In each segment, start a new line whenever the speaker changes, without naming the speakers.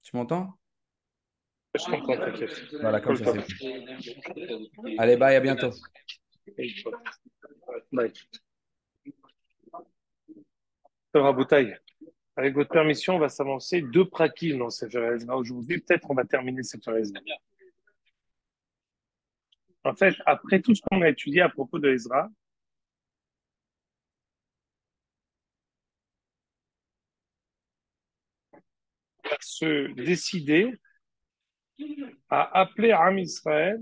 Tu m'entends?
Je comprends, t'inquiète.
Voilà, comme
Cool
ça,
top.
c'est bon. Allez, bye, à bientôt.
Bye. Torah Boutaï. Avec votre permission, on va s'avancer deux prakim dans Sefer Ezra aujourd'hui. Peut-être on va terminer Sefer Ezra. En fait, après tout ce qu'on a étudié à propos de Ezra, on va se décider à appeler Am Israël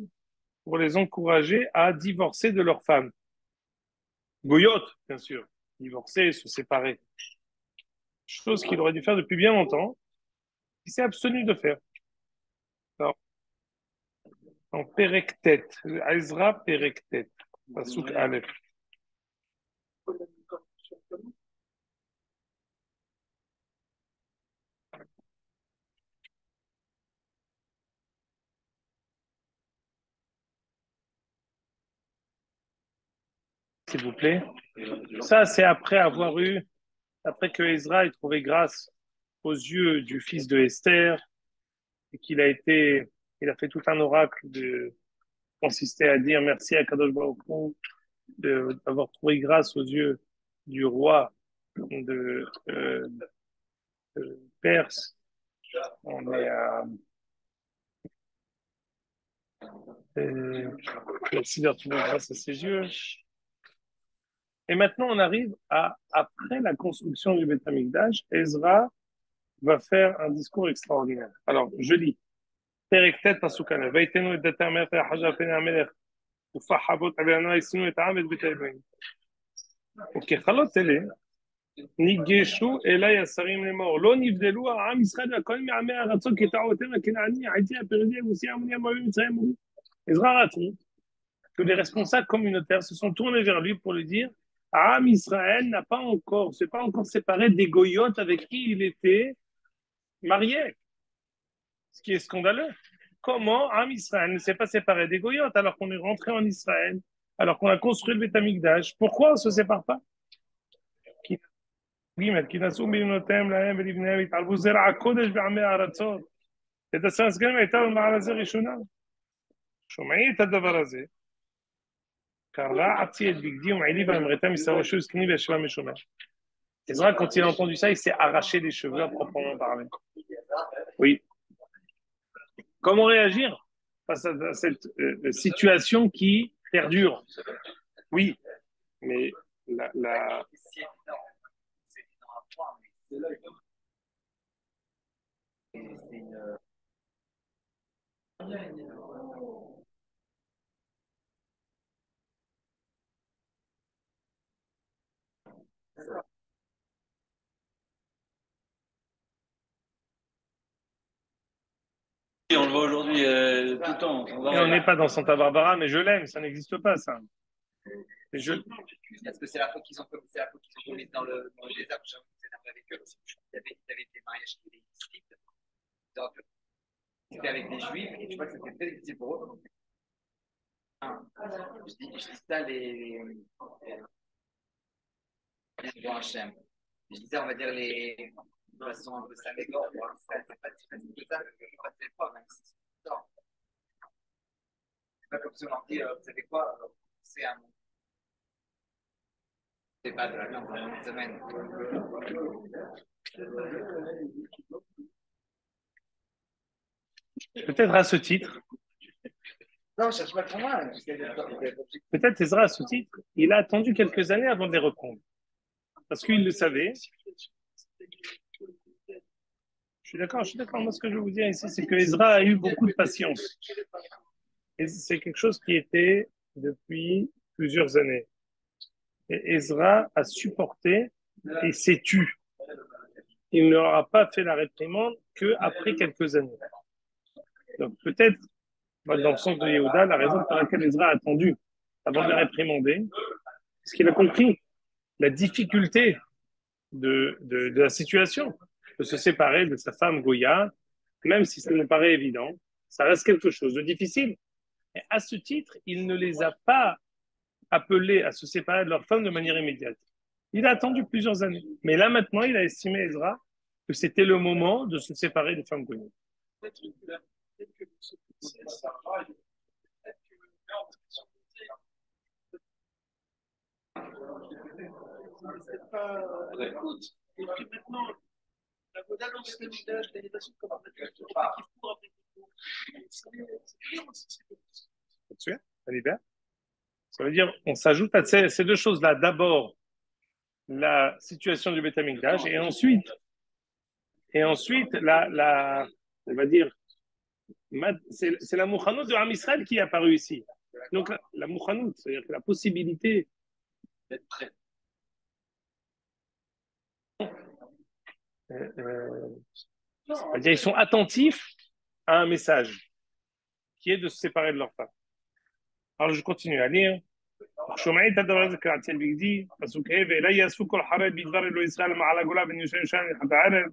pour les encourager à divorcer de leurs femmes. Goyot, bien sûr. Divorcer, se séparer. Chose qu'il aurait dû faire depuis bien longtemps, il s'est abstenu de faire. Alors, en Perektet, Ezra Perektet, Pasuk Aleph. S'il vous plaît. Ça, c'est après que Ezra ait trouvé grâce aux yeux du fils de Esther et il a fait tout un oracle consistait à dire merci à Kadosh Baruch Hu d'avoir trouvé grâce aux yeux du roi de Perse. On est à, merci d'avoir trouvé grâce à ses yeux. Et maintenant, on arrive après la construction du Beth Amikdash, Ezra va faire un discours extraordinaire. Alors, je lis. פרק ט' פסוק א', ויתנו את דתי המלך ויחשב פני המלך ופחבות עלינו ישימו את העם את בית האלוהים. וככלות אלה ניגשו אלי השרים לאמור לא נבדלו העם ישראל והכהן מעמי ארצו כתעותם הכנעני החתי הפריזי היבוסי המוני המואבי מצרים. Ezra raconte que les responsables communautaires se sont tournés vers lui pour lui dire Am Israël s'est pas encore séparé des goyotes avec qui il était marié, ce qui est scandaleux. Comment Am Israël ne s'est pas séparé des goyotes alors qu'on est rentré en Israël, alors qu'on a construit le Beth Amikdash? Pourquoi on ne se sépare pas? כי נשאו מבנותיהם להם ולבניהם התערבו זרע הקודש בעמי הארצות. את הסנסגרים הייתה במעל הזה ראשונה. שומעי את הדבר הזה, קרע עצי את בגדי ומעילי במרתם משרו שוב זקני וישבה משומר. Ezra, quand il a entendu ça, il s'est arraché les cheveux à proprement parler. Oui. Comment réagir face à cette situation qui perdure? Oui, mais la...
Et on le voit aujourd'hui tout le temps, sans
Et on
arrêt.
n'est pas dans Santa Barbara, mais je l'aime, ça n'existe pas, ça. Et je...
Est-ce que c'est la faute qu'ils ont commis, c'est la faute qu'ils ont commise dans le désert, j'avoue que c'est énervé avec eux, parce que il y avait des mariages qui étaient illicites, donc c'était avec des juifs, et tu vois que c'était très difficile pour eux. Hein, je dis ça les bon Hachem. Je dis ça, on va dire, de façon un peu salégore, c'est pas si facile que ça, pas de fois, même si c'est tort. C'est pas comme si on leur dit, vous savez quoi, c'est un c'est pas de la viande pendant une semaine.
Peut-être à ce titre,
Non, je cherche pas pour moi.
peut-être Ezra à ce titre, il a attendu quelques années avant de les reprendre. Parce qu'il le savait. Je suis d'accord. Moi, ce que je veux vous dire ici, c'est que Ezra a eu beaucoup de patience. Et c'est quelque chose qui était depuis plusieurs années. Et Ezra a supporté et s'est tu. Il n'aura pas fait la réprimande qu'après quelques années. Donc peut-être, dans le sens de Yehuda, la raison pour laquelle Ezra a attendu avant de la réprimander, c'est qu'il a compris la difficulté de la situation, de se séparer de sa femme Goya, même si ça me paraît évident, ça reste quelque chose de difficile. Et à ce titre, il ne les a pas appelés à se séparer de leur femme de manière immédiate. Il a attendu plusieurs années. Mais là, maintenant, il a estimé Ezra que c'était le moment de se séparer des femmes connues. Et puis maintenant, la Goda dans ce village, l'animation comme un ça veut dire, on s'ajoute à ces deux choses-là. D'abord, la situation du Beth Amikdash, et ensuite, on va dire, c'est la mouchanout de Ham Israël qui est apparue ici. Donc, la mouchanout, c'est-à-dire que la possibilité
D'être prêt.
c'est-à-dire ils sont attentifs à un message qui est de se séparer de leur femme. Alors je continue à lire. שומעים את הדבר הזה כעצל בגדי, פסוק ה' ואלי יאספו כל חרד בדבר אלוהי ישראל מעל הגולה ונשאר ישן מנחת הערב.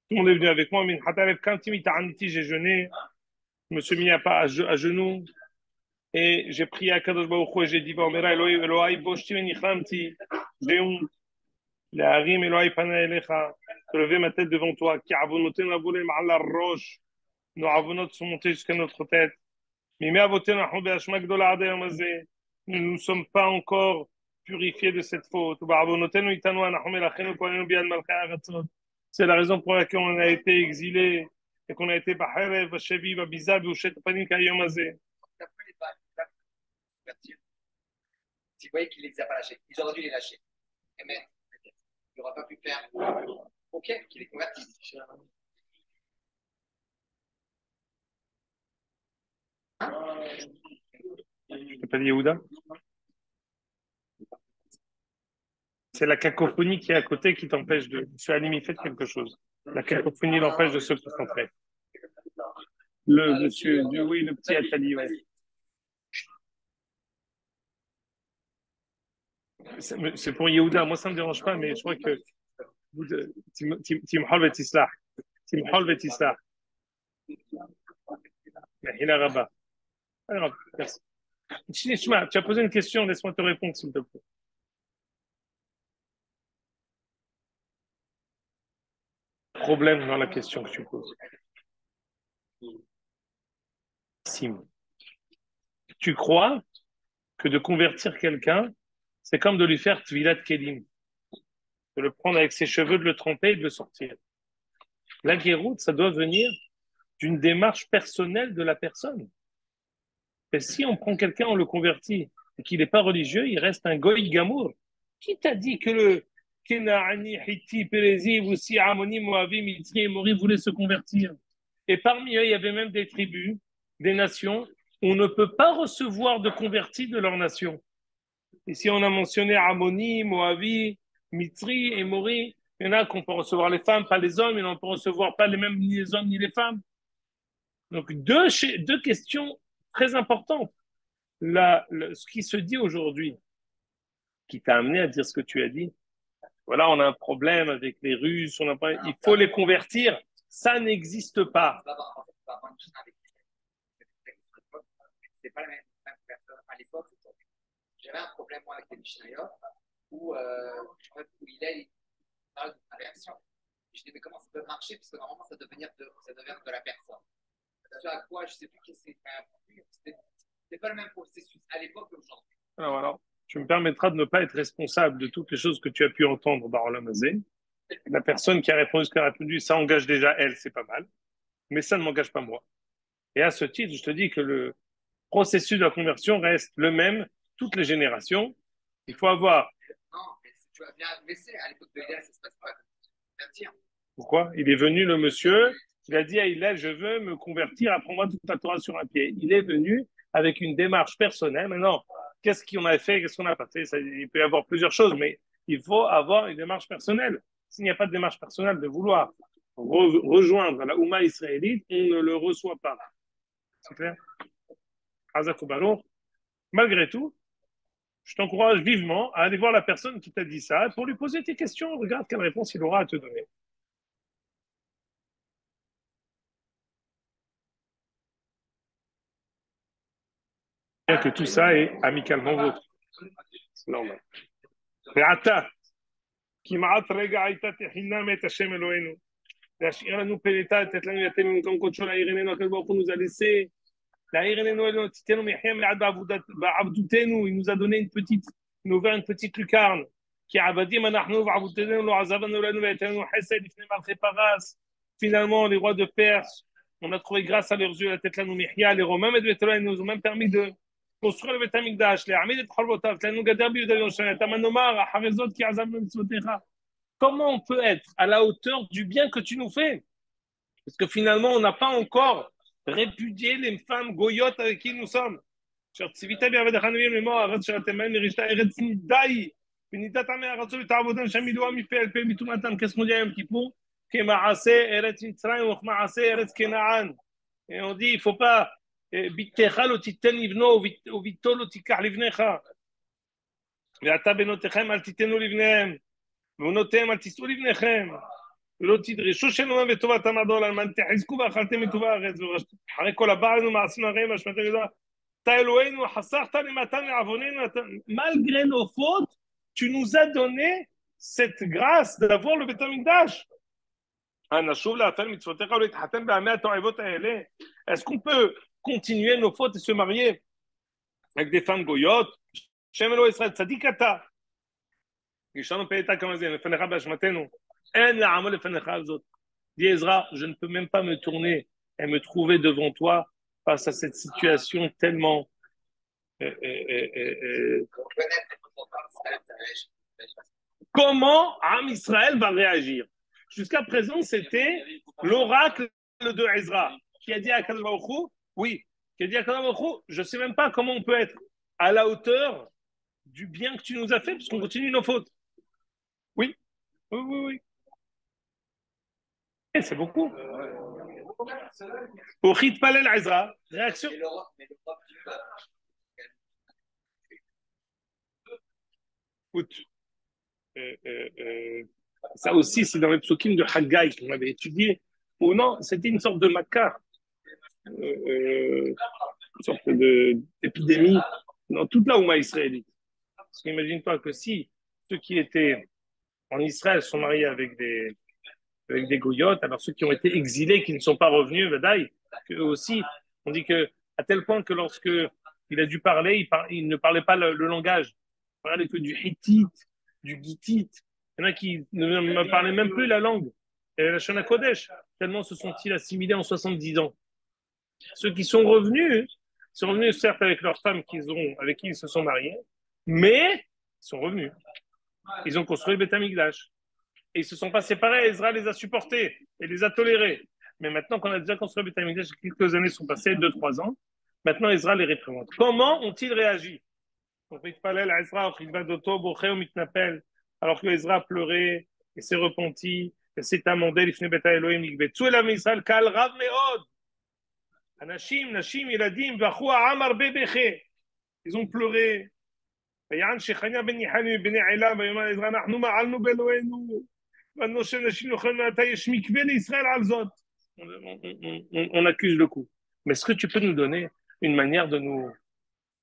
Tout le monde est venu avec moi, מנחת הערב קמתי מתעניתי, j'ai jeûné, je me suis mis à genoux, et j'ai prié à Kadosh Baruch Hu, et j'ai dit, ואומרה אלוהי בושתי ונחרמתי, j'ai honte, להרים אלוהי פנה אליך, de lever ma tête devant toi, כי עוונותינו עברו להם על הראש, nos עוונות sont montés jusqu'à notre tête, מימי אבותינו אנחנו באשמה גדולה עד היום הזה, nous ne nous sommes pas encore purifiés de cette faute. C'est la raison pour laquelle on a été exilés et qu'on a été Baharev, Shevi, Babiza, Bouchet, Panik, Ayomazé.
Si vous voyez qu'il ne les a pas lâchés, ils auraient dû les lâcher. Et mais il n'aura pas pu faire. Ok, qu'il les convertisse.
Tu n'as pas dit Yehuda? C'est la cacophonie qui est à côté qui t'empêche de... Monsieur Alim, faites quelque chose. La cacophonie l'empêche de se concentrer. Le monsieur, oui, le petit Atali, ouais. C'est pour Yehuda. Moi, ça ne me dérange pas, mais je crois que Timhol Vetislah. Timhol Vetislah. Il a rabat. Alors, merci. Tu as posé une question, laisse-moi te répondre, s'il te plaît. Problème dans la question que tu poses. Sim. Tu crois que de convertir quelqu'un, c'est comme de lui faire Tvilat Kelim, de le prendre avec ses cheveux, de le tremper et de le sortir. La guéroute, ça doit venir d'une démarche personnelle de la personne. Et si on prend quelqu'un, on le convertit, et qu'il n'est pas religieux, il reste un goy gamour. Qui t'a dit que le Kenaani, Hitti, Pérézi, Voussi, Amoni, Moavi, Mitri et Mori voulaient se convertir? Et parmi eux, il y avait même des tribus, des nations, où on ne peut pas recevoir de convertis de leur nation. Ici, on a mentionné Amoni, Moavi, Mitri et Mori. Il y en a qu'on peut recevoir les femmes, pas les hommes, et on ne peut recevoir pas les mêmes ni les hommes ni les femmes. Donc, deux questions très importante. Ce qui se dit aujourd'hui, qui t'a amené à dire ce que tu as dit, voilà, on a un problème avec les Russes, il faut les convertir, ça n'existe pas.
C'est pas la même personne à l'époque. J'avais un problème moi avec les Mishnayot où il parle de réaction. Je dis mais comment ça peut marcher parce que normalement ça devient de la personne. Ce à quoi je ne sais plus qui c'était pas le même processus à l'époque qu'aujourd'hui.
Alors, tu me permettras de ne pas être responsable de toutes les choses que tu as pu entendre dans Olamazé. La personne qui a répondu ce qu'elle a répondu, ça engage déjà elle, c'est pas mal, mais ça ne m'engage pas moi. Et à ce titre, je te dis que le processus de la conversion reste le même toutes les générations. Il faut avoir.
Non, mais si tu vas bien laisser à l'époque de Hillel, ça se passe pas comme ça.
Pourquoi? Il est venu le monsieur. Il a dit à Hillel, je veux me convertir, apprends-moi toute la Torah sur un pied. Il est venu avec une démarche personnelle. Maintenant, qu'est-ce qu'on a fait, qu'est-ce qu'on n'a pas fait? Il peut y avoir plusieurs choses, mais il faut avoir une démarche personnelle. S'il n'y a pas de démarche personnelle de vouloir rejoindre la Oumma israélite, on ne le reçoit pas. C'est clair? Malgré tout, je t'encourage vivement à aller voir la personne qui t'a dit ça pour lui poser tes questions. Regarde quelle réponse il aura à te donner. Que tout ça est amicalement vôtre. C'est normal. להשאיר לנו פלטה, לתת לנו יתד ממקום קודשו, להאיר עינינו, הקדוש ברוך הוא nous a laissé, להאיר עינינו אלינו, תיתנו מחיה מלעד בעבדותנו, il nous a donné une petite, il nous a ouvert une petite lucarne, כי עבדים אנחנו ועבודתנו לא עזבנו לנו ויתן לנו חסד לפני מלכי פרס. Finalement, les rois de Perse, on a trouvé grâce à leurs yeux, לתת לנו מחיה, les Romains ils nous ont même permis de construire le בית המקדש, להעמיד את חורבותיו, לתת לנו גדר ביהודה וירושלים, אתה נאמר, אחרי זאת כי עזבנו מצוותיך. Comment on peut être à la hauteur du bien que tu nous fais? Parce que finalement, on n'a pas encore répudié les femmes goyotes avec qui nous sommes. Qu'est-ce qu'on dit à Yom Kippour? Et on dit, il ne faut pas bittecha lo titten livno ou vitto lo tikach livnecha. ואתה בנותיכם אל תיתנו לבניהם ובנותיהם אל תישאו לבניכם ולא תדרשו שלומם וטובתם עד עולם תחזקו ואכלתם מטוב הארץ אחרי כל הבא עלינו מעשינו הרעים והשמטנו ידוע אתה אלוהינו חסכת למתן מעווננו malgré nos fautes tu nous as donné cette grâce d'avoir le בית המקדש. נשוב להפר מצוותיך ולהתחתן בעמי התועבות האלה. Est-ce qu'on peut continuer nos fautes et se marier avec des femmes goyotes? שם אלוהי ישראל, צדיק אתה. יש לנו פלטה כמה זה, לפניך באשמתנו. אין לעמוד לפניך על זאת. Dis Ezra, je ne peux même pas me tourner et me trouver devant toi face à cette situation tellement... Comment Am Israël va réagir? Jusqu'à présent, c'était l'oracle de Ezra qui a dit à Kadosh Baruch Hu, oui, qui a dit à Kadosh Baruch Hu, je ne sais même pas comment on peut être à la hauteur du bien que tu nous as fait, parce qu'on continue nos fautes. Oui, oui, oui, oui. Et c'est beaucoup. Au Chit Palel Ezra, réaction. Écoute, ça aussi, c'est dans les psukim de Haggai qu'on avait étudié. Ou non, c'était une sorte de macar, une sorte d'épidémie dans toute la Oumma israélite. Parce qu'imagine-toi que si ceux qui étaient en Israël sont mariés avec des goyotes, alors ceux qui ont été exilés, qui ne sont pas revenus, Vadaï, qu'eux aussi, on dit que à tel point que lorsque il a dû parler, il ne parlait pas le langage. Il parlait que du hittite, du gittite. Il y en a qui ne parlaient même plus la langue. Et la Shana Kodesh, tellement se sont-ils assimilés en 70 ans. Ceux qui sont revenus certes avec leurs femmes avec qui ils se sont mariés, mais ils sont revenus. Ils ont construit le Beth Amikdash. Et ils ne se sont pas séparés, Ezra les a supportés et les a tolérés. Mais maintenant qu'on a déjà construit le Beth Amikdash, quelques années sont passées, 2-3 ans, maintenant Ezra les réprimande. Comment ont-ils réagi? Alors que Ezra pleurait et s'est repenti et s'est amendé, ils ont pleuré. ויען שכניה בן יחני ובני עילה ויאמר עזרא אנחנו מעלנו באלוהינו והנושא נשים נוכל מעתה יש מקווה לישראל על זאת. On accuse le coup. Mais est-ce que tu peux nous donner une manière de nous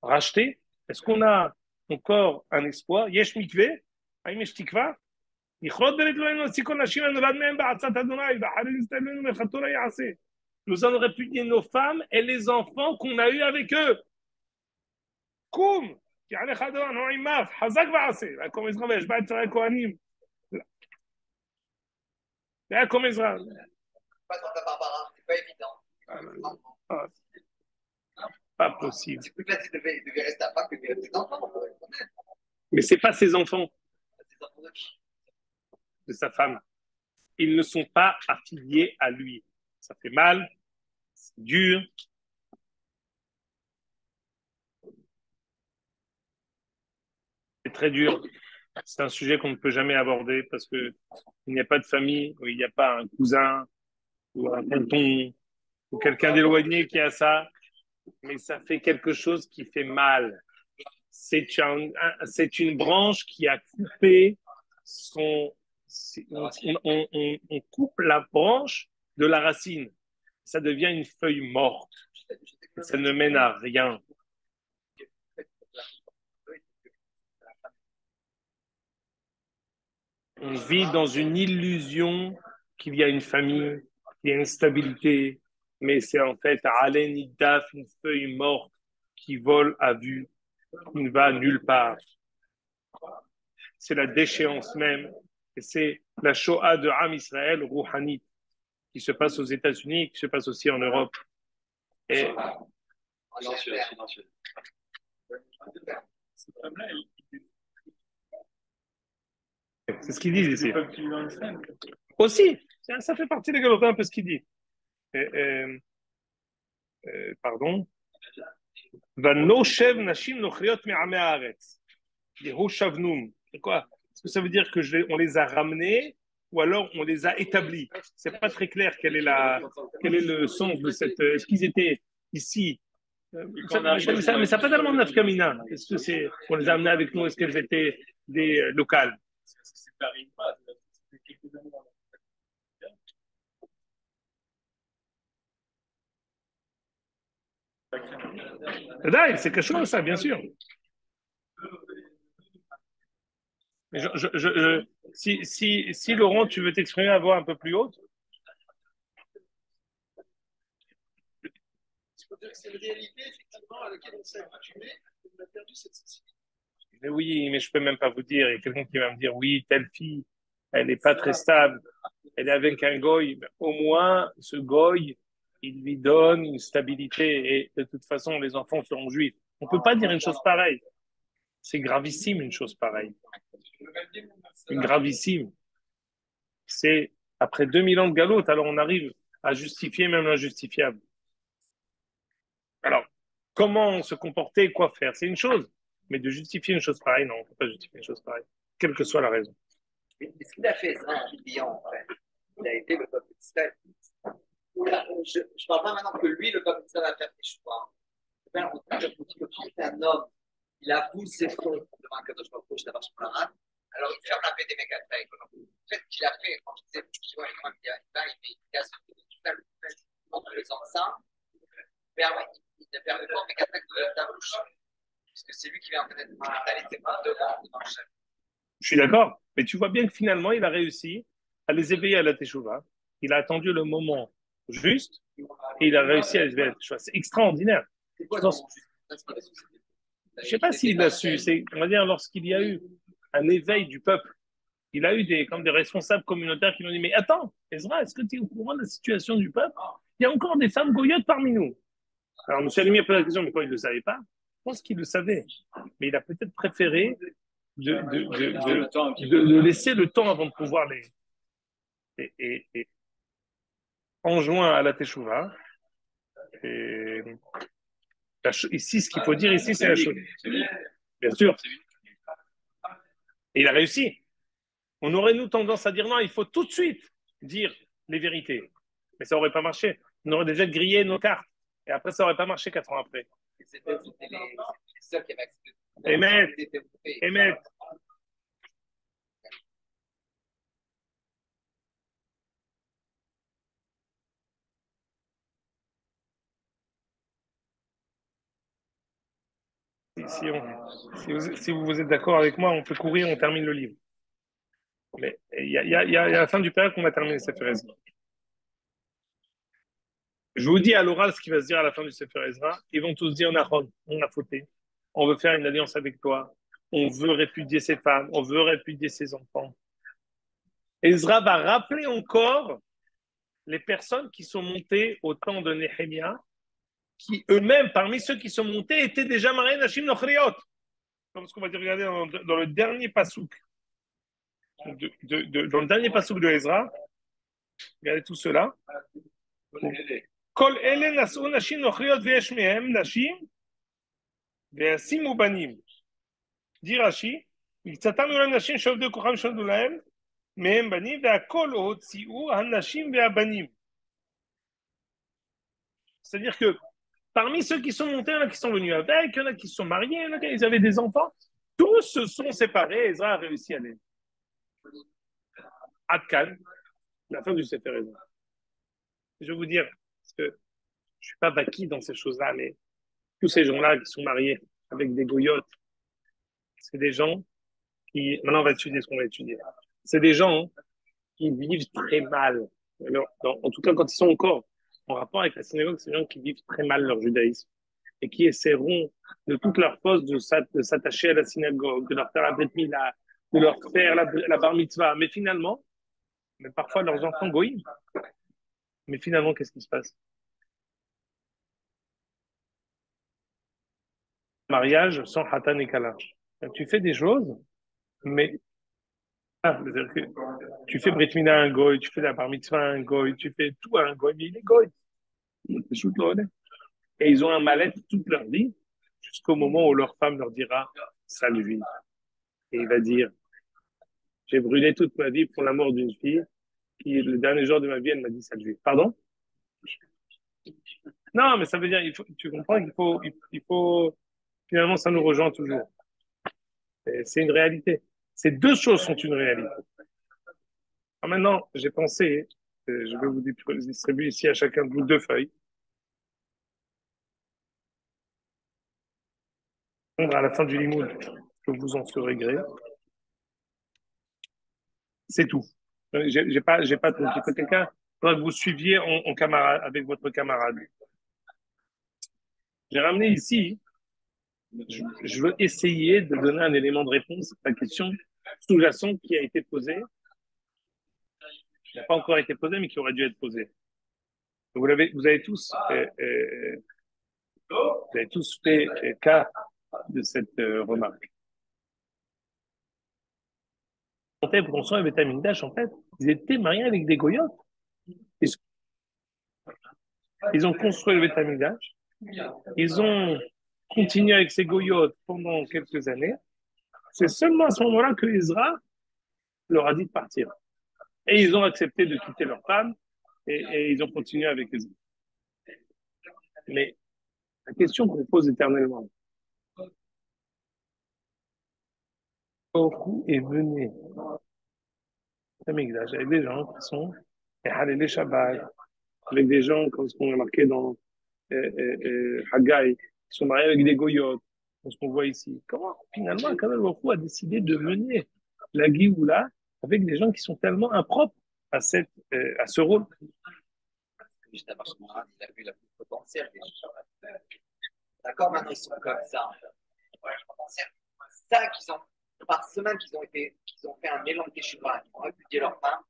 racheter? Est-ce qu'on a encore un espoir? יש מקווה? האם יש תקווה? יכרות בלת אלוהינו להוציא כל נשים הנולד מהם בעצת אדוני ואחרי נסתר לנו מלאכתו לא יעשה. Nous allons répudier nos femmes et les enfants qu'on a eus avec eux. קום! כי עליך אדון, הוא עמך, חזק ועשה. ויקום עזרא וישבע את שרי הכהנים. ויקום עזרא.
C'est pas évident.
Pas possible.
C'est plus facile de rester à part que de rester enfant.
Mais ce n'est pas ses enfants,
C'est enfants de qui?
de sa femme. Ils ne sont pas affiliés à lui. Ça fait mal, c'est dur. C'est très dur. C'est un sujet qu'on ne peut jamais aborder parce qu'il n'y a pas de famille, où il n'y a pas un cousin ou un tonton ou quelqu'un d'éloigné qui a ça. Mais ça fait quelque chose qui fait mal. C'est une branche qui a coupé on coupe la branche de la racine. Ça devient une feuille morte. Ça ne mène à rien. On vit dans une illusion qu'il y a une famille, qu'il y a une stabilité, mais c'est en fait Alen Nidaf, une feuille morte qui vole à vue, qui ne va nulle part. C'est la déchéance même, et c'est la Shoah de Am Israël, Rouhani, qui se passe aux États-Unis, qui se passe aussi en Europe. Et
Silencieux, silencieux.
c'est ce qu'ils disent ici. Aussi, ça fait partie des Galopins, un peu ce qu'ils disent. Pardon. Vanoshev nashim nochriot me'amei haaretz. Yehushavnum. C'est quoi? Est-ce que ça veut dire que on les a ramenés ou alors on les a établis? C'est pas très clair quel est le sens de cette. Est-ce qu'ils étaient ici? Mais ça n'a pas tellement de nafkamina. Est-ce que c'est on les a amenés avec nous? Est-ce qu'elles étaient des locales? C'est quelque chose, ça, bien sûr. Mais si Laurent, tu veux t'exprimer à voix un peu plus haute. C'est une réalité, effectivement, à laquelle on s'est accoutumé, on a perdu cette sensibilité. Mais oui, mais je peux même pas vous dire. Il y a quelqu'un qui va me dire, oui, telle fille, elle n'est pas très stable, elle est avec un goy. Au moins, ce goy, il lui donne une stabilité. Et de toute façon, les enfants seront juifs. On peut pas dire une chose pareille. C'est gravissime, une chose pareille. Une gravissime. C'est après 2000 ans de galoute, alors on arrive à justifier même l'injustifiable. Alors, comment se comporter, quoi faire, c'est une chose. Mais de justifier une chose pareille, non, on ne peut pas justifier une chose pareille, quelle que soit la raison.
Mais ce qu'il a fait, c'est un client, en fait. Il a été le peuple d'Israël. Je ne parle pas maintenant que lui, le peuple d'Israël, a fait des choix. C'est un homme, il avoue ses fautes devant un Kadosh Baruch Hu, d'abord sur la rate, alors il ferme la paix des mécatraïs. Le fait qu'il a fait, quand je disais, il casse entre les enceintes, il ne permet pas aux mécatraïs de lever la bouche. Puisque c'est lui qui vient peut-être installer ses mains devant le chef.
Je suis d'accord, mais tu vois bien que finalement, il a réussi à les éveiller à la Teshuvah. Il a attendu le moment juste et il a réussi à les éveiller à la Teshuvah. C'est extraordinaire. Je ne sais pas s'il l'a su. On va dire, lorsqu'il y a eu un éveil du peuple, il a eu comme des responsables communautaires qui lui ont dit, mais attends, Ezra, est-ce que tu es au courant de la situation du peuple? Il y a encore des femmes goyotes parmi nous. Alors, M. Alimi a posé la question, mais quoi, il ne le savait pas? Je pense qu'il le savait. Mais il a peut-être préféré de laisser le temps avant de pouvoir et enjoint à la Teshuvah. Ici, ce qu'il faut dire ici, c'est la chose. Bien sûr. Et il a réussi. On aurait, nous, tendance à dire non, il faut tout de suite dire les vérités. Mais ça n'aurait pas marché. On aurait déjà grillé nos cartes. Et après, ça n'aurait pas marché 4 ans après.
C'était les seuls qui avaient accepté.
Émet. Si vous êtes d'accord avec moi, on peut courir, on termine le livre. Mais il y a à la fin du période qu'on va terminer Sefer Ezra. Je vous dis à l'oral ce qui va se dire à la fin du Sefer Ezra. Ils vont tous dire Nahon, on a fauté. On veut faire une alliance avec toi. On veut répudier ses femmes. On veut répudier ses enfants. Ezra va rappeler encore les personnes qui sont montées au temps de Néhémia, qui eux-mêmes, parmi ceux qui sont montés, étaient déjà mariés Nashim Nochriot. Comme ce qu'on va dire, regardez dans le dernier pasouk. Dans le dernier pasouk de Ezra, regardez tout cela. Kol ele nasu nashim nochriot ve'esh mehem nashim ve'asimu banim. Dit Rashi, מקצתם היו לנשים שעובדו כוחם שעובדו להם, מהם בנים, והכל הוציאו הנשים והבנים. C'est-à-dire que parmi ceux qui sont montés, il y en a qui sont venus avec, il y en a qui se sont mariés, il y en a qui avaient des enfants. Tous se sont séparés. Ezra a réussi à les. Adkan, la fin du Sefer Ezra. Je vais vous dire, parce que je ne suis pas baki dans ces choses-là, mais tous ces gens-là qui sont mariés avec des goyotes, c'est des gens qui. Maintenant, on va étudier ce qu'on va étudier. C'est des gens qui vivent très mal. Alors, en tout cas, quand ils sont encore en rapport avec la synagogue, c'est des gens qui vivent très mal leur judaïsme et qui essaieront de toute leur force de s'attacher à la synagogue, de leur faire la brit mila, de leur faire la bar mitzvah. Mais parfois leurs enfants goïment. Mais finalement, qu'est-ce qui se passe? Mariage sans hatan et kala. Tu fais des choses, mais c'est-à-dire que tu fais brit mila à un goy, tu fais la bar mitzvah à un goy, tu fais tout à un goy, mais il est goy. Et ils ont un mal-être toute leur vie, jusqu'au moment où leur femme leur dira salut. Et il va dire j'ai brûlé toute ma vie pour la mort d'une fille qui, le dernier jour de ma vie, elle m'a dit salut. Pardon? Non, mais ça veut dire, tu comprends qu'il faut, finalement, ça nous rejoint toujours. C'est une réalité. Ces deux choses sont une réalité. Alors maintenant, j'ai pensé, je vais vous distribuer ici à chacun de vous deux feuilles. À la fin du limoud, que vous en serez gré. C'est tout. J'ai pas trop. Il faut quelqu'un, faudra que vous suiviez en camarade, avec votre camarade. J'ai ramené ici, je veux essayer de donner un élément de réponse à la question sous-jacente qui a été posée, qui n'a pas encore été posée, mais qui aurait dû être posée. Vous avez tous fait cas de cette remarque. En fait, pour construire le Beth Amikdash, en fait, ils étaient mariés avec des goyotes. Ils ont construit le Beth Amikdash. Ils ont continué avec ces goyotes pendant quelques années. C'est seulement à ce moment-là que Ezra leur a dit de partir. Et ils ont accepté de quitter leur femme et ils ont continué avec Ezra. Mais la question qu'on pose éternellement, beaucoup est venu avec des gens qui sont les Shabbat, avec des gens, comme ce qu'on a marqué dans Haggai, qui sont mariés avec des goyotes, comme ce qu'on voit ici. Comment finalement Akadosh Baruch Hu a décidé de mener la Géoula avec des gens qui sont tellement impropres à ce rôle?
Juste avant son âme, il a vu la plus potentielle des gens. D'accord, maintenant ils sont comme ça. Ouais, potentiel. Ça qu'ils ont, par semaine qu'ils ont fait un mélange des chevaux, ils ont répudié leur femme.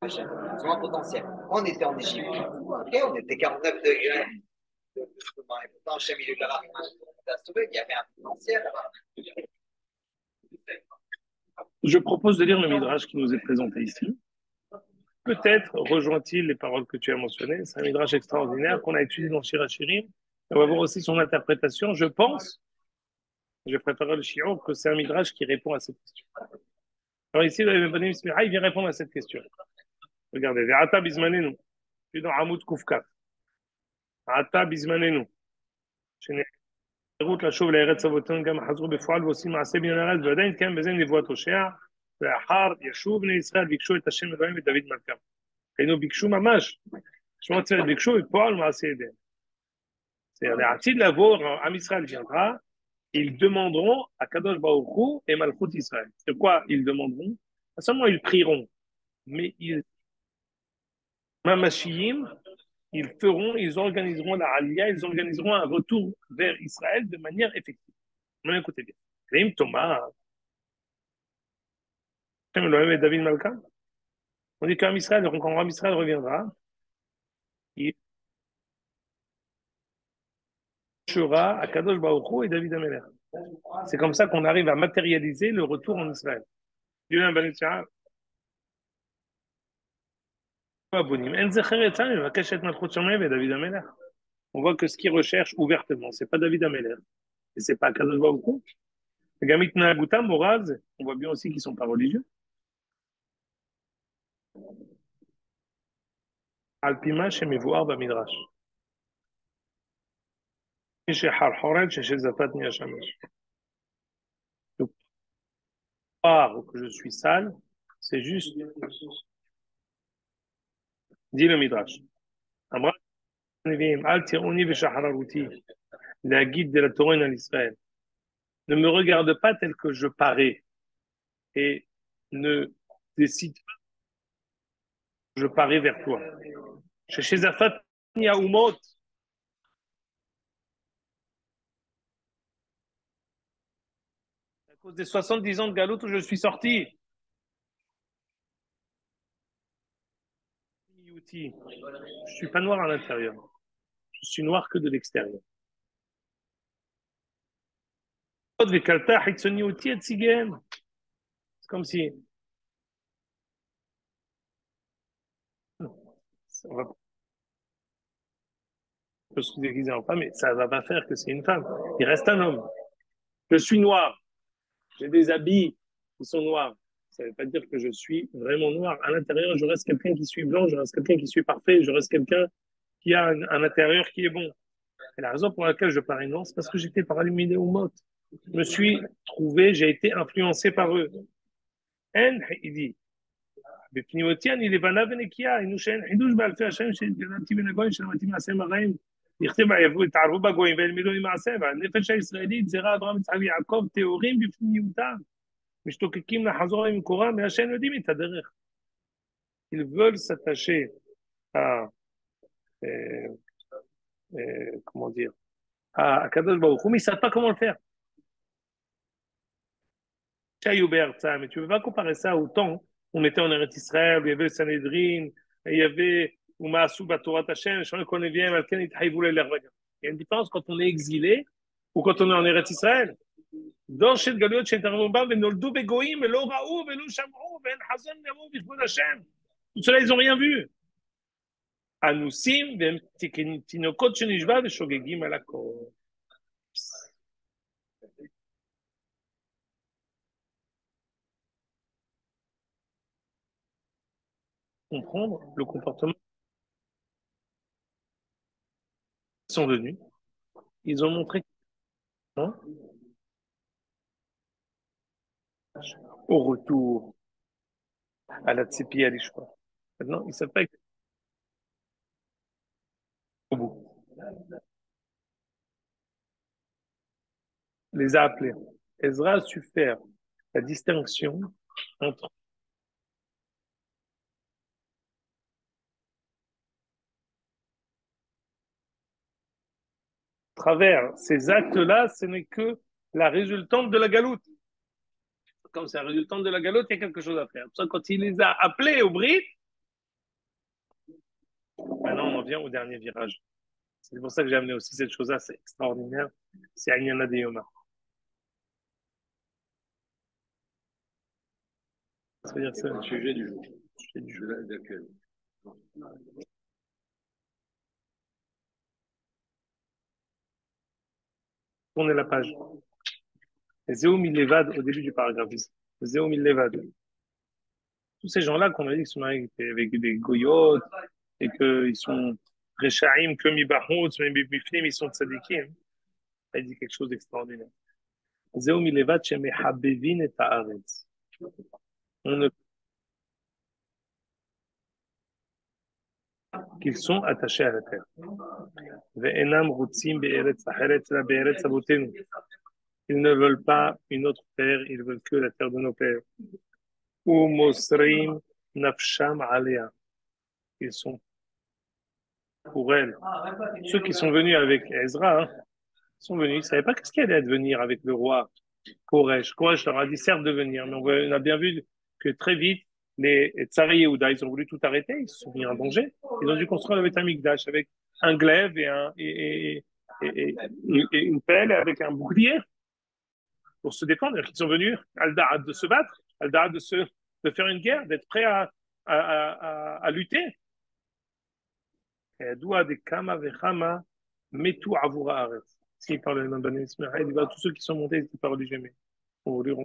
Ils ont un potentiel. Quand on était en Égypte, okay, on était 49 degrés. Et pourtant, Hachem, il est là, il y avait un potentiel là-bas.
Je propose de lire le Midrash qui nous est présenté ici. Peut-être rejoint-il les paroles que tu as mentionnées. C'est un Midrash extraordinaire qu'on a étudié dans Shir HaShirim. On va voir aussi son interprétation. Je pense, je préparerai le shiur, que c'est un Midrash qui répond à cette question. Alors ici, le Benim Smicha, il vient répondre à cette question. Regardez, Ve'ata bizmanenu. Je suis dans Hamoud Kufkat. Ve'ata bizmanenu. שנארות לשוב לארץ אבותינו גם חזרו בפועל ועושים מעשה בניין הארץ ועדיין כן בזה נבואת הושע לאחר ישוב בני ישראל ביקשו את השם אלוהים ודוד מלכם. היינו ביקשו ממש, שמות צוות ביקשו בפועל מעשה ידיהם. C'est-à-dire, לעתיד לבוא, עם ישראל viendra, ils demanderont à Kadosh Baruch Hu et Malchut Israël. C'est quoi ils demanderont? Pas seulement ils prieront, mais ils mamashiyim, ils organiseront la Aliyah, ils organiseront un retour vers Israël de manière effective. Mais écoutez bien. Rim Thomas, David Malka, on dit qu'un Israël, donc quand Israël reviendra, il sera à Kadosh Baruch Hu et David Ameler. C'est comme ça qu'on arrive à matérialiser le retour en Israël. On voit que ce qu'il recherche ouvertement, c'est pas David Ameler, et c'est pas Kadosh Baruch Hu. Gamit Naguta, Moraz, on voit bien aussi qu'ils sont pas religieux. Alpima chez Mevoar Bamidrash. Chez Harhoret, chez Zafat Niachamash. Donc, croire que je suis sale, c'est juste. Dit le Midrash. Amra Nevim, Al Tiruni Veshahararuti, la guide de la Torah en Israël. Ne me regarde pas tel que je parais. et ne décide pas, je parie vers toi. Chez Zafat, il y a Umot. À cause des 70 ans de Galout où je suis sorti. Je ne suis pas noir à l'intérieur. Je suis noir que de l'extérieur. C'est comme si. On va peut se déguiser en femme, mais ça ne va pas faire que c'est une femme. Il reste un homme. Je suis noir. J'ai des habits qui sont noirs. Ça ne veut pas dire que je suis vraiment noir. À l'intérieur, je reste quelqu'un qui suis blanc, je reste quelqu'un qui suis parfait, je reste quelqu'un qui a un intérieur qui est bon. Et la raison pour laquelle je parie noir, c'est parce que j'étais paralluminé au mot. Je me suis trouvé, j'ai été influencé par eux. En, il dit, בפנימותי אני לבנה ונקייה, היינו שאין חידוש באלפי השם שגדלתי בין הגויים שלמדתי מעשיהם הרעים. יכתב יתערבו בגויים וילמדו ממעשיהם. והנפש הישראלית, זרע אברהם יצחק ויעקב, טהורים בפנימותם, משתוקקים לחזור ממקורם, והשם יודעים את הדרך. Ils veulent s'attacher à, comment dire, à Kadosh Baruch Hu, mais ils ne savent pas comment le faire. Mais tu ne peux pas comparer ça au temps où on était en Eretz Israël, où il y avait le Sanhedrin, il y avait Umasu Batorat Hashem, je connais bien, il y a une différence quand on est exilé ou quand on est en Eretz Israël. Dans cette galiot, chez Tarvomba, Venoldu Begoïm, Velo Raou, Velo Shamrou, Ven Hazon Nemo, Bishbon Hashem. Tout cela, ils n'ont rien vu. Anousim, Tinokot Shenishba, Shogegim Alako. Comprendre le comportement. Ils sont venus, ils ont montré hein, au retour à la tsepi à l'ishma. Maintenant, ils ne savent pas au bout. Les a appelés. Ezra a su faire la distinction entre travers ces actes-là, ce n'est que la résultante de la galoute. Comme c'est la résultante de la galoute, il y a quelque chose à faire. Pour ça, quand il les a appelés au brit, maintenant on en vient au dernier virage. C'est pour ça que j'ai amené aussi cette chose-là, c'est extraordinaire. C'est Agnana de Yoma. Ça veut dire ça.
Le sujet du jour. Le sujet du jour d'accueil.
Tournez la page. Zéoum Levad au début du paragraphe. Zéoum Levad. Tous ces gens-là qu'on a dit qu'ils sont avec des goyotes et qu'ils sont Rechaim, comme Ibahout, mais Bifnim, ils sont tzadikim. Il dit quelque chose d'extraordinaire. Zéoum Levad, Shemehabevin et Ta'aretz. On ne qu'ils sont attachés à la terre. Ils ne veulent pas une autre terre, ils veulent que la terre de nos pères. Ou Mosrim Nafsham Alea. Ils sont pour elle. Ceux qui sont venus avec Ezra, sont venus, ils ne savaient pas qu'est-ce qu'il allait advenir avec le roi Koresh. Koresh leur a dit certes de venir, mais on a bien vu que très vite, les Tsari Yehuda, ils ont voulu tout arrêter, ils se sont mis en danger. Ils ont dû construire le Beth Amikdash avec un glaive et une pelle avec un bouclier pour se défendre. Ils sont venus al de se battre, de faire une guerre, d'être prêts à lutter. Doua de Kama Vechama Metu Avura Aretz. S'il parle de Ben Ismaël, il va tous ceux qui sont montés, ils étaient pas religieux, mais on voulu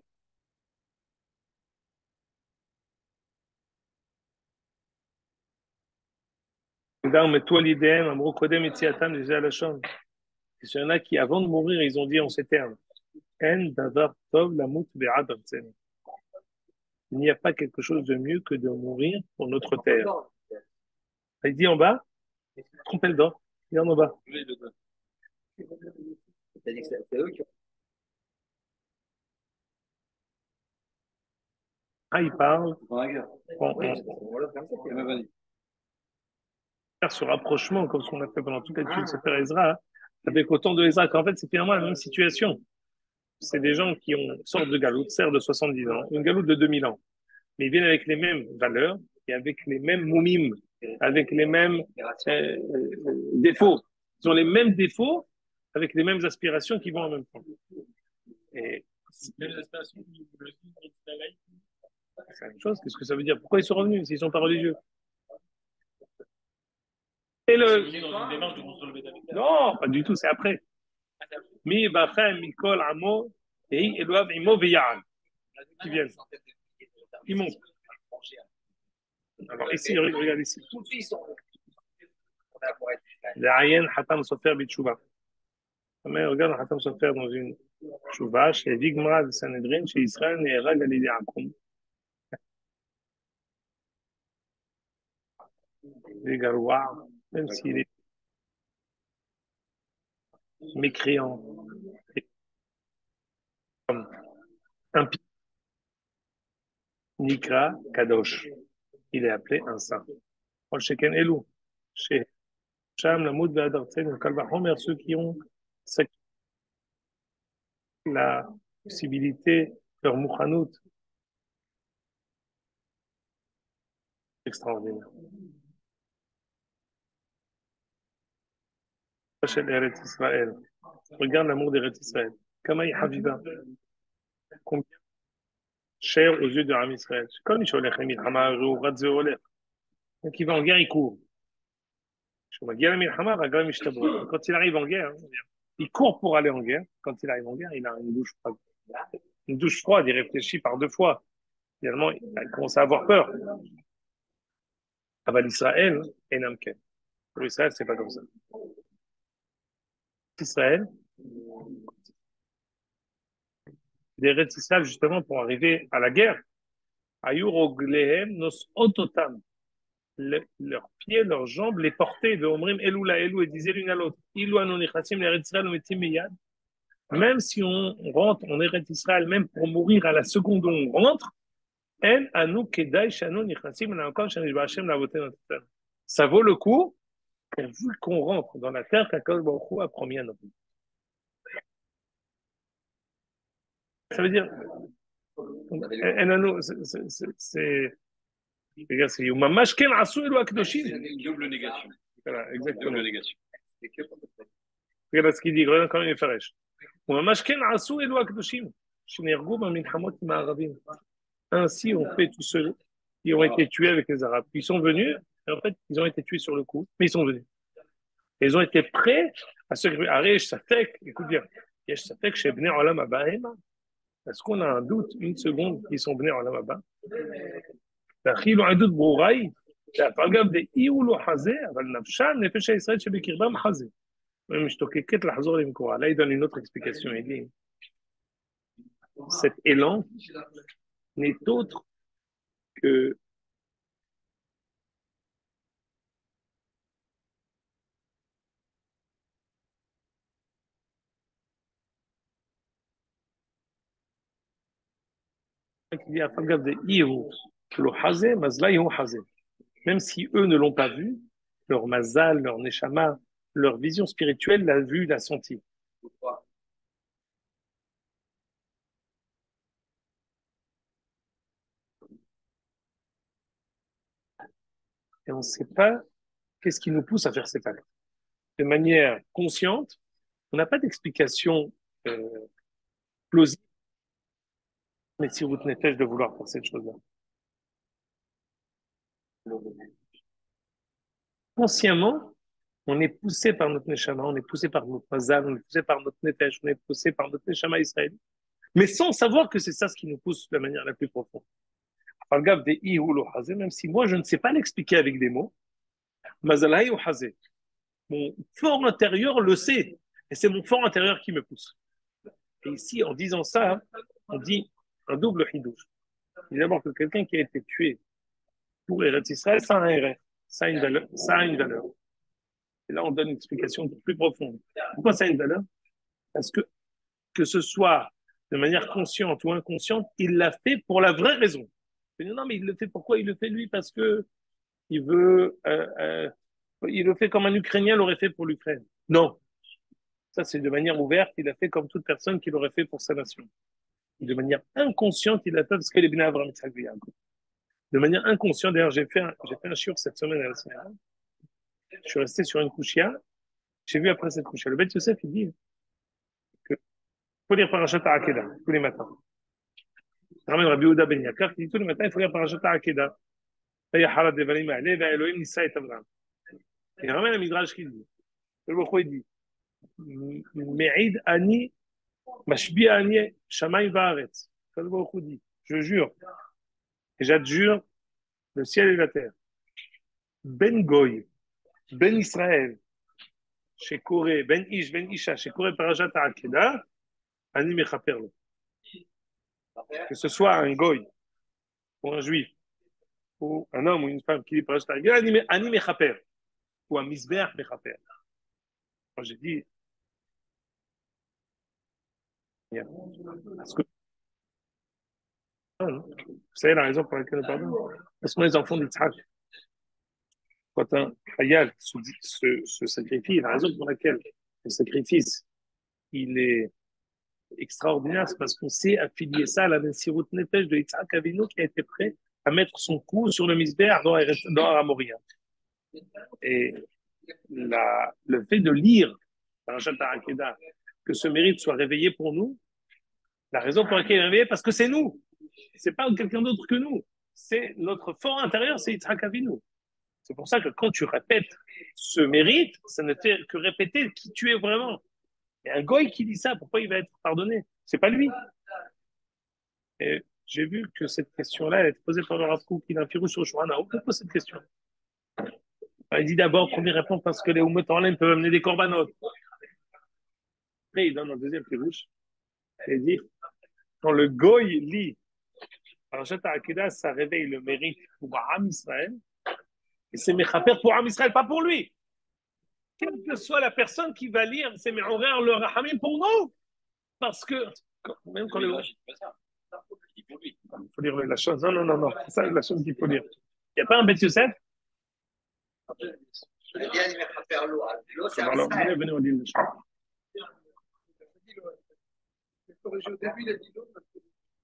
mais toi, l'idéal, Amro Kodem et Tiatam, disait à la chambre. Il y en a qui, avant de mourir, ils ont dit en ces termes En Davar Tov Lamut Be'ad Artseni. Il n'y a pas quelque chose de mieux que de mourir pour notre terre. Il dit en bas, trompez le d'or, il est en bas.
C'est-à-dire que c'est eux qui ont
il parle, faire ce rapprochement, comme ce qu'on a fait pendant toute l'étude de Sefer Ezra, avec autant de Ezra, qu'en fait, c'est finalement la même situation. C'est des gens qui sortent de Galoute, certes de 70 ans, une Galoute de 2000 ans, mais ils viennent avec les mêmes valeurs et avec les mêmes moumim, avec les mêmes défauts. Ils ont les mêmes défauts avec les mêmes aspirations qui vont en même temps. Et c'est la même chose. Qu'est-ce que ça veut dire? Pourquoi ils sont revenus s'ils ne sont pas religieux? Et non, pas du tout, c'est après. Mi bachem mikol amo et eloav imo veyaan qui viennent. Ils montent. Alors ici, regarde ici. L'Ayen Hatam Sofer Bitshuva. Regarde Hatam Sofer dans une Tshuva chez Vigmra de Sanhedrin, chez Israël et Era Galilée Akum. Les Garouars, même s'il est mécréant, un Nikra Kadosh, il est appelé un saint. Chez Ken Elou, chez Sham, la Moud Vadartsen, Kalvahomer, ceux qui ont la possibilité, leur mouchanout, extraordinaire. Chez l'Eretz Israël, regarde l'amour d'Eretz Israël. Kamaï Haviva, combien cher aux yeux de Ram Israël. Comme il cholech emil hamar ou radze olech. Donc il va en guerre, il court. Quand il arrive en guerre, il court pour aller en guerre. Quand il arrive en guerre, il a une douche froide. Une douche froide, il réfléchit par deux fois. Finalement, il commence à avoir peur. Aval Israël, enamken. Pour Israël, c'est pas comme ça. Israël, des Israël, justement, pour arriver à la guerre, ayuroglehem nos ototam. Leurs pieds, leurs jambes, les portaient de Omrim Elou la Elou et disaient l'une à l'autre Ilou anonichasim l'Eretz Israël metim miyad. Même si on rentre en Eretz Israël, même pour mourir à la seconde où on rentre, En anu kedai shanu nichasim l'encore shanish b'Hashem l'avoten. Ça vaut le coup vu qu'on rentre dans la terre qu'Akadosh Baruch Hu a promis à nos pays. Ça veut dire En anu c'est c'est Mamash ken asu elu akdoshim.
Double négation.
Voilà, exactement.
Double négation.
Regarde ce qu'il dit, regarde quand il est faresh. Mamash ken asu elu akdoshim. Shenirgu b'milchamot im ha'aravim. Ainsi ont fait tous ceux qui ont été tués avec les Arabes. Ils sont venus, et en fait, ils ont été tués sur le coup, mais ils sont venus. Et ils ont été prêts à se Aresh Safek, écoute bien, Yesh Safek chez Bnei Olam Haba. Est-ce qu'on a un doute, une seconde, qu'ils sont Bnei Olam Haba? L'achil un doute brourai, l'afagav de Ioulu Hazé, aval nafshan, nefesh Israël chez Bekirbam Hazé. Même je toquais ket l'Hazor Limkora. Là, il donne une autre explication. Il dit cet élan n'est autre que même si eux ne l'ont pas vu, leur mazal, leur neshama, leur vision spirituelle l'a vu, l'a senti. Et on ne sait pas qu'est-ce qui nous pousse à faire cet acte. De manière consciente, on n'a pas d'explication plausible, mais si vous tenez tête de vouloir faire cette chose-là. Consciemment, on est poussé par notre neshama, on est poussé par notre mazal, on est poussé par notre nefesh, on est poussé par notre neshama Israël, mais sans savoir que c'est ça ce qui nous pousse de la manière la plus profonde. Même si moi je ne sais pas l'expliquer avec des mots, mazalai ou hazé. Mon fort intérieur le sait, et c'est mon fort intérieur qui me pousse. Et ici, en disant ça, on dit un double hidouche. D'abord que quelqu'un qui a été tué pour Eretz Israël, ça a un RF, ça a une valeur, ça a une valeur. Et là, on donne une explication plus profonde. Pourquoi ça a une valeur? Parce que ce soit de manière consciente ou inconsciente, il l'a fait pour la vraie raison. Il dit, non, mais il le fait pourquoi? Il le fait lui parce que il veut, il le fait comme un Ukrainien l'aurait fait pour l'Ukraine. Non. Ça, c'est de manière ouverte. Il a fait comme toute personne qui l'aurait fait pour sa nation. De manière inconsciente, il a fait parce qu'il est bien Abraham Yitzhak Yaakov. De manière inconsciente, d'ailleurs, j'ai fait un shiur cette semaine à la semaine. Je suis resté sur une couchia. J'ai vu après cette couchia. Le Beth Yosef, il dit que faut lire Parashat Akeda tous les matins. Ramène Rabbi Yehuda Ben Yakar qui dit tous les matins, il faut lire Parashat Akeda. Il ramène un midrash qui dit, le Bokho il dit, Me'id ani, mashbi ani, shamayim va'aretz. Le Bokho dit, je jure, et j'adjure le ciel et la terre. Ben Goy, Ben Israël, chez Koré, Ben Ish, Ben Isha, chez Koré Parashat Akeda, ani mechaperlo. Que ce soit un Goy, ou un juif, ou un homme ou une femme qui lit Parashat Akeda, ani mechaper, ou un misbeach mechaper. Moi j'ai dit, parce que, vous savez la raison pour laquelle nous parlons? Parce qu'on est les enfants d'Yitzhak. Quand un Hayal se sacrifie, la raison pour laquelle le sacrifice, il est extraordinaire, c'est parce qu'on sait affilier ça à la Messirut Nefesh de Yitzhak Avinu qui a été prêt à mettre son cou sur le misbéach dans Aramoria. Et le fait de lire Parashat Akeda, que ce mérite soit réveillé pour nous, la raison pour laquelle il est réveillé, parce que c'est nous. C'est pas quelqu'un d'autre que nous. C'est notre fort intérieur, c'est Yitzhak Avinu. C'est pour ça que quand tu répètes ce mérite, ça ne fait que répéter qui tu es vraiment. Et un goy qui dit ça, pourquoi il va être pardonné? C'est pas lui. Et j'ai vu que cette question-là, elle est posée par le Rav Kook, il a un firou sur le Shouhana. Pourquoi pose cette question? Il dit d'abord, première réponse, parce que les Oumet en laine peuvent amener des corbanotes. Après, il donne un deuxième firouche. Il dit, quand le goy lit Parashat Akeda, ça réveille le mérite pour Am Israël. Et c'est Mechaper pour Am Israël, pas pour lui. Quelle que soit la personne qui va lire, c'est Me'orer le Rahamim pour nous. Parce que, même quand le. Il faut lire la chose. Non, non, non, non. C'est ça la chose qu'il faut lire. Il n'y a pas un Beth Yosef? Alors, venez, on lit la chose.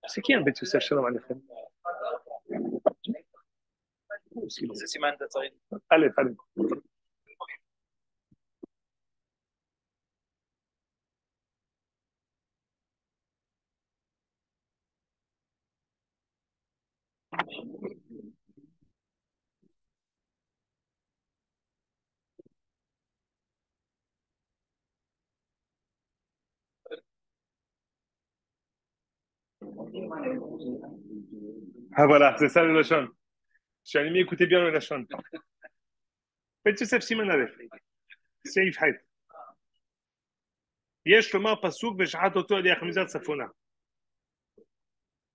C'est qui un Beth Yosef, Shalom Aleichem?
C'est Siman Tatzarin.
Allez, allez. Ah voilà, c'est ça le Lachon. Je suis animé, écoutez bien le Lachon. Beth Yosef Siman Aleph. סעיף ח' יש לומר פסוק ושחט אותו על ידי החמיזת צפונה.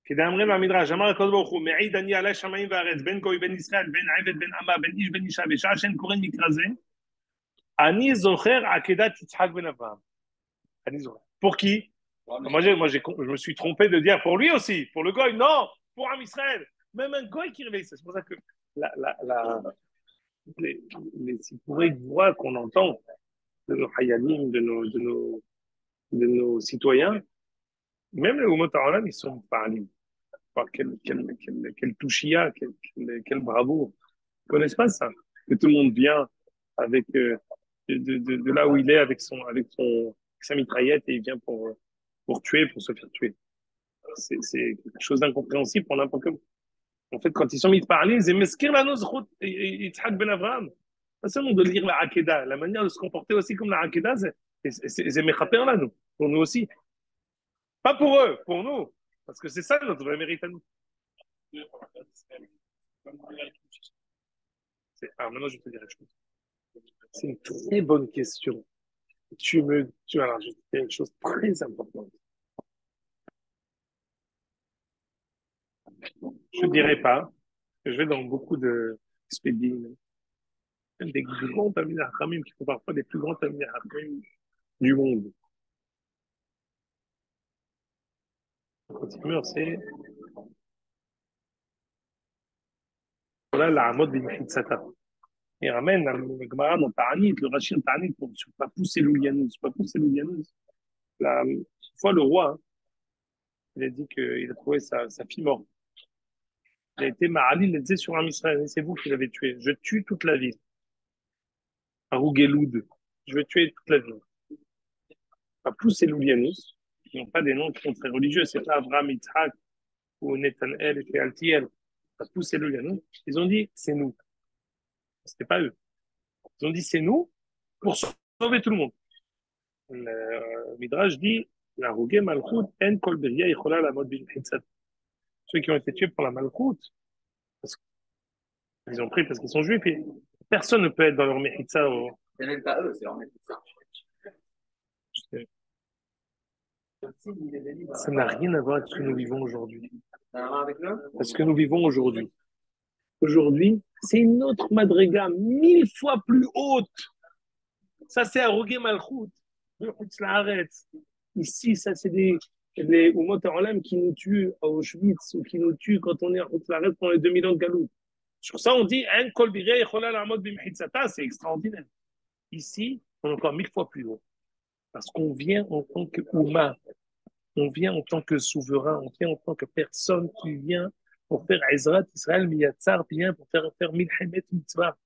כדאמרין במדרש, אמר הקדוש ברוך הוא, מעיד אני עלי שמיים וארץ, בין גוי בין ישראל, בין עבד בין אמה, בין איש בין אישה, בשעה שאין קוראים מקרא זה, אני זוכר עקדת יצחק בן אברהם. אני זוכר. Pour qui? Je me suis trompé de dire pour lui aussi, pour le goy, non, pour un Israël. Même un goy qui réveille, c'est pour ça que les sipourés de voix qu'on entend de nos hayalim, de nos citoyens, même les Oumot Ha'olam, ils sont parlés. Quel touchia, quel bravoure. Ils ne connaissent pas ça. Que tout le monde vient avec, de là où il est avec sa mitraillette et il vient pour tuer, pour se faire tuer. C'est quelque chose d'incompréhensible pour n'importe qui. En fait, quand ils sont mis de parler, c'est Meskir la Nozchut Yitzhak ben Avraham. Pas seulement de lire la Hakeda, la manière de se comporter aussi comme la Hakeda, c'est Mechaper là, nous, pour nous aussi. Pas pour eux, pour nous. Parce que c'est ça notre vrai mérite à nous. Alors maintenant, je te dirai une chose. C'est une très bonne question. Alors, je te dire une chose très importante. Je ne dirais pas. Je vais dans beaucoup de spédines, des grands Talmidei Chachamim qui font parfois des plus grands Talmidei Chachamim du monde. C'est יכולה לעמוד במחיצתה. Il ramène le Gemara dans Ta'anit, le Rashi en Ta'anit, pour ne pas pousser l'Oulianus. Pas pousser l'Oulianus. Une fois, le roi, hein, il a dit qu'il a trouvé sa fille morte. Il a été Ma'alil, il disait sur un Israël, c'est vous qui l'avez tué. Je tue toute la ville. Arougeloud. Je vais tuer toute la ville. Pas pousser l'Oulianus. Ils n'ont pas des noms qui sont très religieux. C'est pas Abraham, Yitzhak ou Netanel et Altiel. Pas pousser l'Oulianus. Ils ont dit, c'est nous. C'était pas eux. Ils ont dit, c'est nous pour sauver tout le monde. Le Midrash dit, la Rougé Malchut, en kol beria yichola la mode bin hitzat. Ceux qui ont été tués pour la Malchut, parce qu'ils ont pris parce qu'ils sont juifs, et personne ne peut être dans leur mechitza.
C'est même pas eux, c'est leur maître.
Ça n'a rien à voir avec ce que nous vivons aujourd'hui.
Ça a à voir avec eux?
Parce que nous vivons aujourd'hui. Aujourd'hui, c'est une autre madriga 1000 fois plus haute. Ça, c'est à Rougé Malchut. Ici, ça, c'est des Umot Ha'olam qui nous tuent à Auschwitz ou qui nous tuent quand on est à Hutzlaret pendant les 2000 ans de Galout. Sur ça, on dit Ein kol birei yichola la'amod b'mchitzata, c'est extraordinaire. Ici, on est encore 1000 fois plus haut. Parce qu'on vient en tant que Ouma, on vient en tant que souverain, on vient en tant que personne qui vient pour faire Ezrat Israël Miyatzar, vient pour faire Milchemet Mitzvah.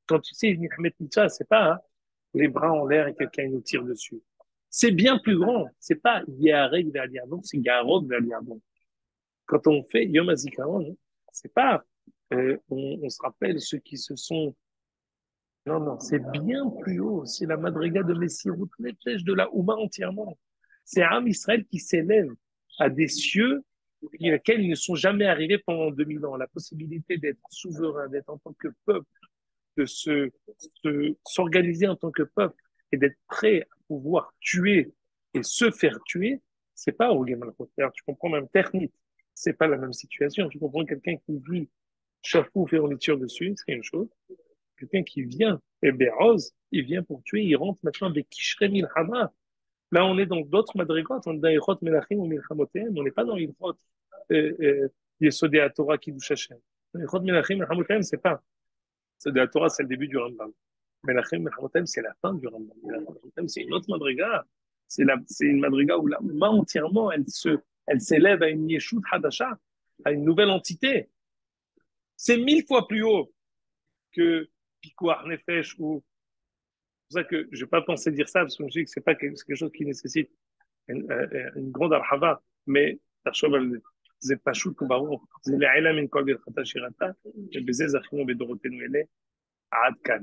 Quand tu sais, Milchemet Mitzvah, c'est pas hein, les bras en l'air et quelqu'un nous tire dessus. C'est bien plus grand. C'est pas Yareg Valiabon, c'est Yarog Valiabon. Quand on fait Yom HaZikaron, c'est pas on se rappelle ceux qui se sont. Non, non, c'est bien plus haut. C'est la madriga de Messirut Nefesh de la Ouma entièrement. C'est Am Israël qui s'élève à des cieux auxquels ils ne sont jamais arrivés pendant 2000 ans. La possibilité d'être souverain, d'être en tant que peuple, de s'organiser en tant que peuple et d'être prêt à pouvoir tuer et se faire tuer, c'est pas au Malchut. Tu comprends même Ternit, c'est pas la même situation. Tu comprends quelqu'un qui vit chapeau fait on tire dessus, c'est une chose. Quelqu'un qui vient, et Béroz, il vient pour tuer, il rentre maintenant des Kishre Milchama. Là, on est dans d'autres madrigotes, on est dans Ilchot Melachim ou Milchamotem, on n'est pas dans Ilchot Yesodé à Torah qui douche Hashem. Ilchot Melachim, Milchamotem, c'est pas. C'est de la Torah, c'est le début du Rambam. Melachim, Melchamotem, c'est la fin du Rambam. Melchamotem, c'est une autre madriga. C'est une madriga où la Ouma entièrement, elle s'élève à une Yeshut Hadasha, à une nouvelle entité. C'est 1000 fois plus haut que Pikuach Nefesh ou. C'est pour ça que je n'ai pas pensé dire ça, parce que je me dis que c'est pas quelque chose qui nécessite une grande arhava, mais זה פשוט וברור, זה לעילה מן כל ברכתה שירתה, ובזה זכינו בדורותינו אלה עד כאן.